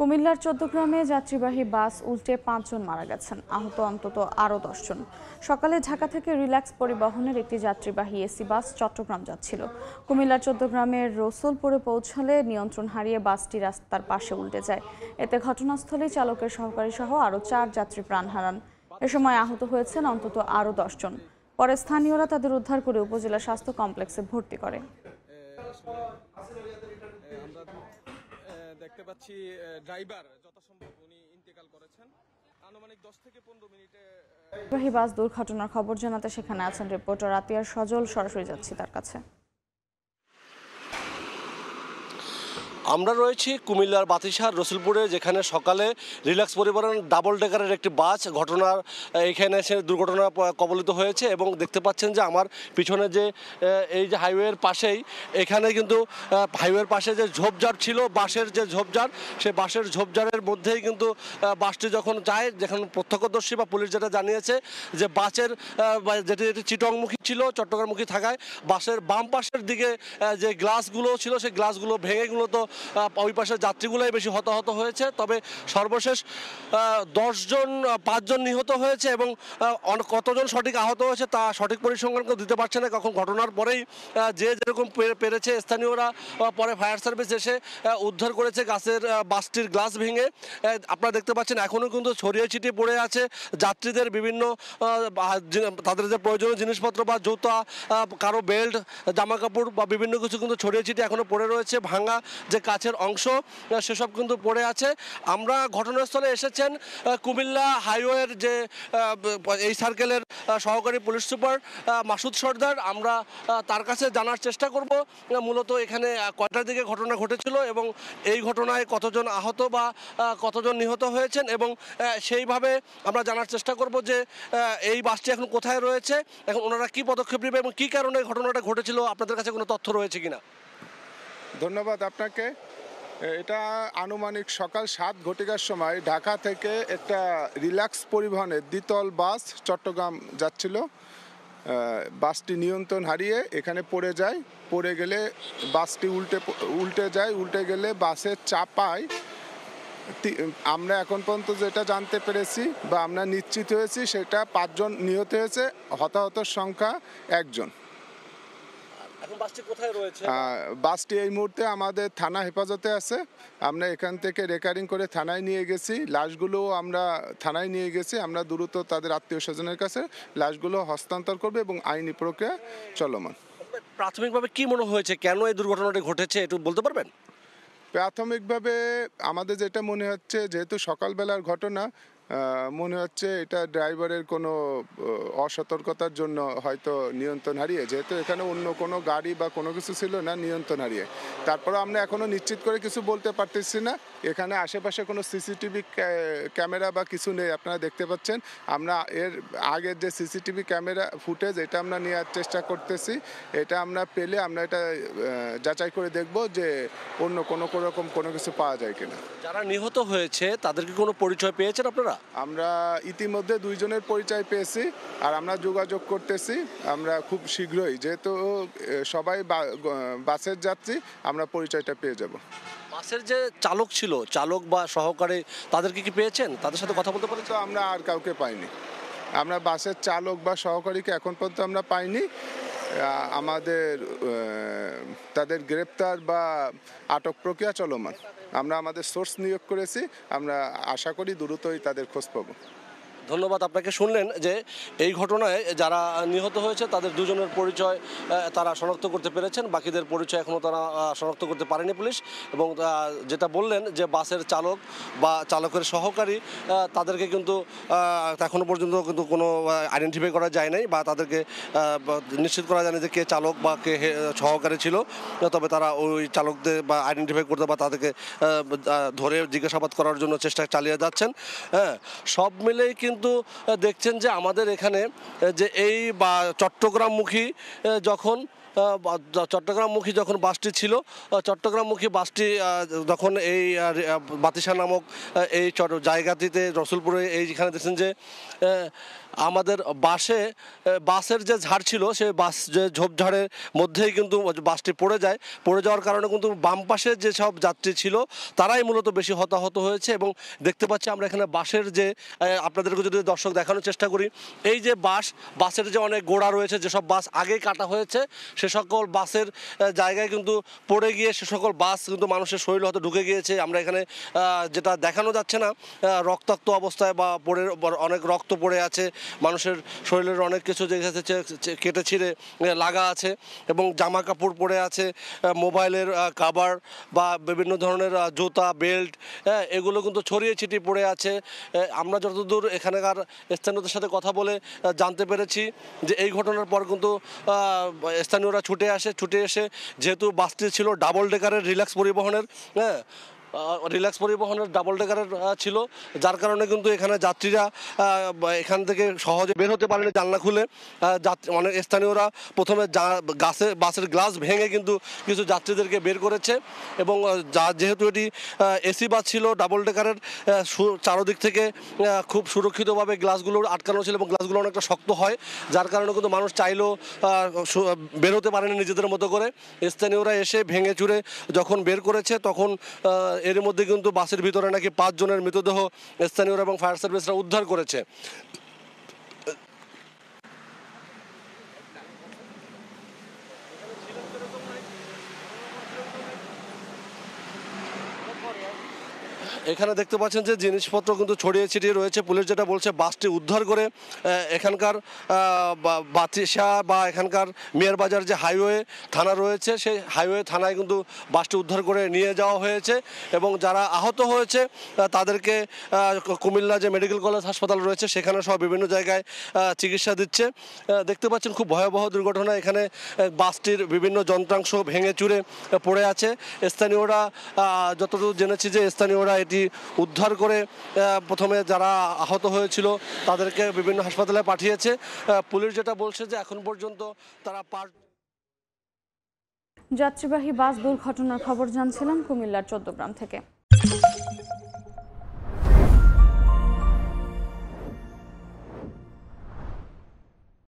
কুমিল্লার চৌদ্দগ্রামে যাত্রীবাহী বাস উল্টে ৫ জন মারা গেছেন, আহত অন্তত আরও ১০ জন। সকালে ঢাকা থেকে রিল্যাক্স পরিবহনের একটি যাত্রীবাহী এসি বাস চট্টগ্রাম যাচ্ছিল। কুমিল্লার চৌদ্দগ্রামের রসুলপুরে পৌঁছালে নিয়ন্ত্রণ হারিয়ে বাসটি রাস্তার পাশে উল্টে যায়। এতে ঘটনাস্থলেই চালকের সহকারী সহ আরও ৪ যাত্রী প্রাণ হারান। এ সময় আহত হয়েছেন অন্তত আরও ১০ জন। পরে স্থানীয়রা তাদের উদ্ধার করে উপজেলা স্বাস্থ্য কমপ্লেক্সে ভর্তি করে। দেখতে পাচ্ছি ড্রাইভার যথাসম্ভব উনি ইন্তেকাল করেছেন। আনুমানিক 10 থেকে 15 মিনিটে বাস দুর্ঘটনার খবর জানাতে সেখানে আছেন রিপোর্টার আতিয়ার সজল। সরাসরি যাচ্ছি তার কাছে। আমরা রয়েছি কুমিল্লার বাতিশার রসুলপুরে, যেখানে সকালে রিল্যাক্স পরিবহন ডাবল ডেকারের একটি বাস ঘটনার এখানে এসে দুর্ঘটনা কবলিত হয়েছে। এবং দেখতে পাচ্ছেন যে আমার পিছনে যে এই যে হাইওয়ের পাশেই, এখানে কিন্তু হাইওয়ের পাশে যে ঝোপঝাড় ছিল, বাঁশের যে ঝোপঝাড়, সেই বাঁশের ঝোপঝাড়ের মধ্যেই কিন্তু বাসটি যখন যায়, যেখানে প্রত্যক্ষদর্শী বা পুলিশ যেটা জানিয়েছে যে বাসের যেটি চিটংমুখী ছিল, চট্টগ্রামমুখী থাকায় বাসের বাম পাশের দিকে যে গ্লাসগুলো ছিল, সেই গ্লাসগুলো ভেঙে মূলত ওই পাশের যাত্রীগুলোই বেশি হতাহত হয়েছে। তবে সর্বশেষ 5 জন নিহত হয়েছে এবং কতজন সঠিক আহত হয়েছে তা সঠিক পরিসংখ্যান কেউ দিতে পারছে না। কখন ঘটনার পরেই যে যেরকম পেরেছে, স্থানীয়রা পরে ফায়ার সার্ভিস এসে উদ্ধার করেছে বাসটির গ্লাস ভেঙে। আপনারা দেখতে পাচ্ছেন এখনও কিন্তু ছড়িয়ে ছিটিয়ে পড়ে আছে যাত্রীদের বিভিন্ন তাদের যে প্রয়োজনীয় জিনিসপত্র বা জুতা, কারো বেল্ট, জামা কাপড় বা বিভিন্ন কিছু কিন্তু ছড়িয়ে ছিটিয়ে এখনও পড়ে রয়েছে। ভাঙা যে কাছের অংশ সেসব কিন্তু পড়ে আছে। আমরা ঘটনাস্থলে এসেছেন কুমিল্লা হাইওয়ের যে এই সার্কেলের সহকারী পুলিশ সুপার মাসুদ সর্দার। আমরা তার কাছে জানার চেষ্টা করব মূলত এখানে কয়টার দিকে ঘটনা ঘটেছিল এবং এই ঘটনায় কতজন আহত বা কতজন নিহত হয়েছেন, এবং সেইভাবে আমরা জানার চেষ্টা করব যে এই বাসটি এখন কোথায় রয়েছে, এখন ওনারা কী পদক্ষেপ নেবে এবং কী কারণে ঘটনাটা ঘটেছিল, আপনাদের কাছে কোনো তথ্য রয়েছে কিনা। ধন্যবাদ আপনাকে। এটা আনুমানিক সকাল 7 ঘটিকার সময় ঢাকা থেকে একটা রিল্যাক্স পরিবহনের দ্বিতল বাস চট্টগ্রাম যাচ্ছিল। বাসটি নিয়ন্ত্রণ হারিয়ে এখানে পড়ে যায়। পড়ে গেলে বাসটি উল্টে গেলে বাসের চাপায় আমরা এখন পর্যন্ত যেটা জানতে পেরেছি বা আমরা নিশ্চিত হয়েছি সেটা 5 জন নিহত হয়েছে, হতাহতের সংখ্যা 1 জন। বাসটি এই মুহূর্তে আমাদের থানা হেফাজতে আছে। আমরা এখান থেকে রেকারিং করে থানায় নিয়ে গেছি। লাশগুলো আমরা থানায় নিয়ে গেছি। আমরা দ্রুত তাদের আত্মীয় স্বজনের কাছে লাশগুলো হস্তান্তর করবে এবং আইনি প্রক্রিয়া চলমান। প্রাথমিকভাবে কি মনে হয়েছে, কেন এই দুর্ঘটনাটি ঘটেছে একটু বলতে পারবেন? প্রাথমিকভাবে আমাদের যেটা মনে হচ্ছে, যেহেতু সকালবেলার ঘটনা, মনে হচ্ছে এটা ড্রাইভারের কোনো অসতর্কতার জন্য হয়তো নিয়ন্ত্রণ হারিয়ে, যেহেতু এখানে অন্য কোনো গাড়ি বা কোনো কিছু ছিল না, নিয়ন্ত্রণ হারিয়ে। তারপরে আমরা এখনও নিশ্চিত করে কিছু বলতে পারতেছি না। এখানে আশেপাশে কোনো সিসিটিভি ক্যামেরা বা কিছু নেই, আপনারা দেখতে পাচ্ছেন। আমরা এর আগের যে সিসিটিভি ক্যামেরা ফুটেজ, এটা আমরা নেওয়ার চেষ্টা করতেছি। এটা আমরা পেলে আমরা এটা যাচাই করে দেখব যে অন্য রকম কোনো কিছু পাওয়া যায় কিনা। যারা নিহত হয়েছে তাদের কি কোনো পরিচয় পেয়েছেন আপনারা? আমরা ইতিমধ্যে 2 জনের পরিচয় পেয়েছি আর আমরা যোগাযোগ করতেছি। আমরা খুব শীঘ্রই, যেহেতু সবাই বাসের যাত্রী, আমরা পরিচয়টা পেয়ে যাব। বাসের যে চালক ছিল, চালক বা সহকারী, তাদেরকে কি পেয়েছেন? তাদের সাথে কথা বলতে পারেন? তো আমরা আর কাউকে পাইনি। আমরা বাসের চালক বা সহকারীকে এখন পর্যন্ত আমরা পাইনি। আমাদের তাদের গ্রেপ্তার বা আটক প্রক্রিয়া চলমান। আমরা আমাদের সোর্স নিয়োগ করেছি। আমরা আশা করি দ্রুতই তাদের খোঁজ পাব। ধন্যবাদ আপনাকে। শুনলেন যে এই ঘটনায় যারা নিহত হয়েছে তাদের 2 জনের পরিচয় তারা শনাক্ত করতে পেরেছেন, বাকিদের পরিচয় এখনও তারা শনাক্ত করতে পারেনি পুলিশ। এবং যেটা বললেন যে বাসের চালক বা চালকের সহকারী, তাদেরকে কিন্তু এখনও পর্যন্ত কিন্তু কোনো আইডেন্টিফাই করা যায় নাই বা তাদেরকে নিশ্চিত করা যায়নি যে কে চালক বা কে সহকারী ছিল। তবে তারা ওই চালকদের বা আইডেন্টিফাই করতে বা তাদেরকে ধরে জিজ্ঞাসাবাদ করার জন্য চেষ্টা চালিয়ে যাচ্ছেন। হ্যাঁ, সব মিলেই কিন্তু দেখছেন যে আমাদের এখানে যে এই বা চট্টগ্রামমুখী যখন চট্টগ্রামমুখী যখন বাসটি ছিল, চট্টগ্রামমুখী বাসটি যখন এই বাতিশা নামক এই জায়গাটিতে রসুলপুরে এইখানে দেখছেন যে আমাদের বাসের যে ঝাড় ছিল সেই বাস যে ঝোপঝাড়ের মধ্যেই কিন্তু বাসটি পড়ে যাওয়ার কারণে কিন্তু বাম পাশে যেসব যাত্রী ছিল তারাই মূলত বেশি হতাহত হয়েছে। এবং দেখতে পাচ্ছি আমরা এখানে বাসের যে আপনাদেরকে যদি দর্শক দেখানোর চেষ্টা করি, এই যে বাসের যে অনেক গোড়া রয়েছে, যেসব বাস আগেই কাটা হয়েছে সে সকল বাসের জায়গায় কিন্তু পড়ে গিয়ে সে সকল বাস কিন্তু মানুষের শরীর হয়তো ঢুকে গিয়েছে। আমরা এখানে যেটা দেখানো যাচ্ছে না রক্তাক্ত অবস্থায় বা অনেক রক্ত পড়ে আছে, মানুষের শরীরের অনেক কিছু কেটে ছিঁড়ে লাগা আছে এবং জামা কাপড় পরে আছে, মোবাইলের কাভার বা বিভিন্ন ধরনের জুতা বেল্ট এগুলো কিন্তু ছড়িয়ে ছিটিয়ে পড়ে আছে। আমরা যতদূর এখানকার স্থানীয়দের সাথে কথা বলে জানতে পেরেছি যে এই ঘটনার পর কিন্তু স্থানীয়রা ছুটে এসে যেহেতু বাসটি ছিল ডাবল ডেকারের রিল্যাক্স পরিবহনের ডাবল ডেকারের ছিল, যার কারণে কিন্তু এখানে যাত্রীরা এখান থেকে সহজে বের হতে পারেনি জানলা খুলে। অনেক স্থানীয়রা প্রথমে বাসের গ্লাস ভেঙে কিন্তু কিছু যাত্রীদেরকে বের করেছে এবং যেহেতু এটি এসি বাস ছিল ডাবল ডেকারের, চারদিক থেকে খুব সুরক্ষিতভাবে গ্লাসগুলো আটকানো ছিল এবং গ্লাসগুলো অনেকটা শক্ত হয়, যার কারণে কিন্তু মানুষ চাইলেও বের হতে পারেনি নিজেদের মতো করে। স্থানীয়রা এসে ভেঙে চুরে যখন বের করেছে তখন এর মধ্যে কিন্তু বাসের ভিতরে নাকি 5 জনের মৃতদেহ স্থানীয়রা এবং ফায়ার সার্ভিসরা উদ্ধার করেছে। এখানে দেখতে পাচ্ছেন যে জিনিসপত্র কিন্তু ছড়িয়ে ছিটিয়ে রয়েছে। পুলিশ যেটা বলছে বাসটি উদ্ধার করে এখানকার বাতিশা বা এখানকার মিয়ারবাজার যে হাইওয়ে থানা রয়েছে সেই হাইওয়ে থানায় কিন্তু বাসটি উদ্ধার করে নিয়ে যাওয়া হয়েছে এবং যারা আহত হয়েছে তাদেরকে কুমিল্লা যে মেডিকেল কলেজ হাসপাতাল রয়েছে সেখানে সহ বিভিন্ন জায়গায় চিকিৎসা দিচ্ছে। দেখতে পাচ্ছেন খুব ভয়াবহ দুর্ঘটনা। এখানে বাসটির বিভিন্ন যন্ত্রাংশ ভেঙে চুরে পড়ে আছে। স্থানীয়রা যতদূর জেনেছি যে স্থানীয়রা এটি উদ্ধার করে প্রথমে যারা আহত হয়েছিল তাদেরকে বিভিন্ন হাসপাতালে পাঠিয়েছে। পুলিশ যেটা বলছে যে এখন পর্যন্ত তারা যাত্রীবাহী বাস দুর্ঘটনার খবর জানছিলাম কুমিল্লার চৌদ্দগ্রাম থেকে।